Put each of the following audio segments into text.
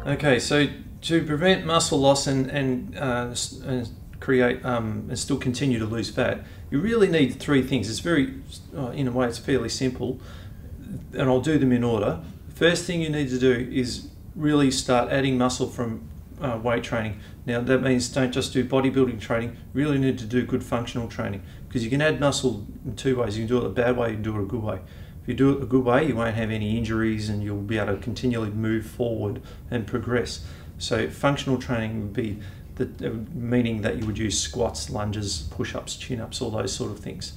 Okay, so to prevent muscle loss and create and still continue to lose fat, you really need three things. It's very, in a way, it's fairly simple, and I'll do them in order. First thing you need to do is really start adding muscle from weight training. Now that means don't just do bodybuilding training, you really need to do good functional training, because you can add muscle in two ways. You can do it a bad way, you can do it a good way. If you do it a good way, you won't have any injuries and you'll be able to continually move forward and progress. So functional training would be meaning that you would use squats, lunges, push-ups, chin-ups, all those sort of things.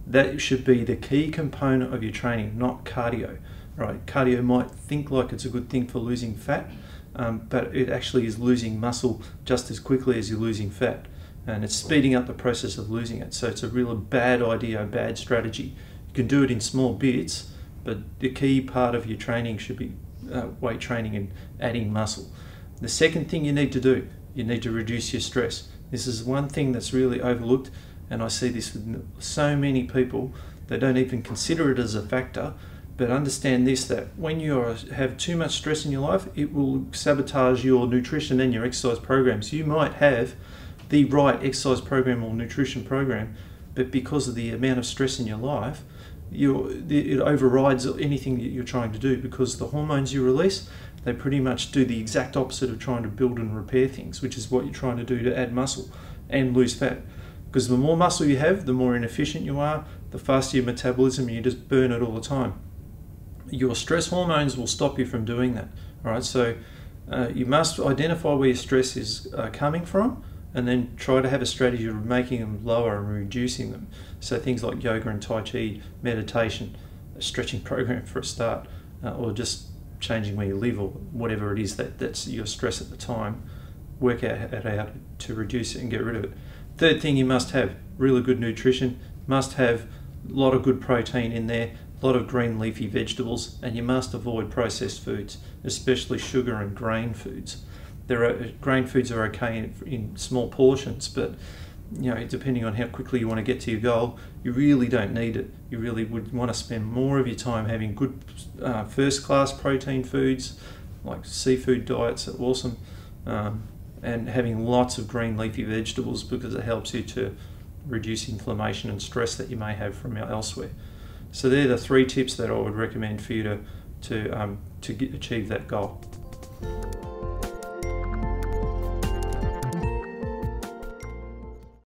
That should be the key component of your training, not cardio. Right? Cardio might think like it's a good thing for losing fat, but it actually is losing muscle just as quickly as you're losing fat, and it's speeding up the process of losing it. So it's a real bad idea, a bad strategy. You can do it in small bits, but the key part of your training should be weight training and adding muscle. The second thing you need to do, you need to reduce your stress. This is one thing that's really overlooked, and I see this with so many people. They don't even consider it as a factor. But understand this, that when you have too much stress in your life, it will sabotage your nutrition and your exercise programs. You might have the right exercise program or nutrition program, but because of the amount of stress in your life, it overrides anything that you're trying to do, because the hormones you release, they pretty much do the exact opposite of trying to build and repair things, which is what you're trying to do to add muscle and lose fat. Because the more muscle you have, the more inefficient you are, the faster your metabolism, and you just burn it all the time. Your stress hormones will stop you from doing that. All right, so you must identify where your stress is coming from, and then try to have a strategy of making them lower and reducing them. So things like yoga and Tai Chi, meditation, a stretching program for a start, or just changing where you live, or whatever it is that's your stress at the time. Work out how to reduce it and get rid of it. Third thing, you must have really good nutrition. Must have a lot of good protein in there, a lot of green leafy vegetables, and you must avoid processed foods, especially sugar and grain foods. Grain foods are okay in small portions, but depending on how quickly you want to get to your goal, you really don't need it. You really would want to spend more of your time having good first-class protein foods, like seafood diets are awesome, and having lots of green leafy vegetables, because it helps you to reduce inflammation and stress that you may have from elsewhere. So they're the three tips that I would recommend for you to achieve that goal.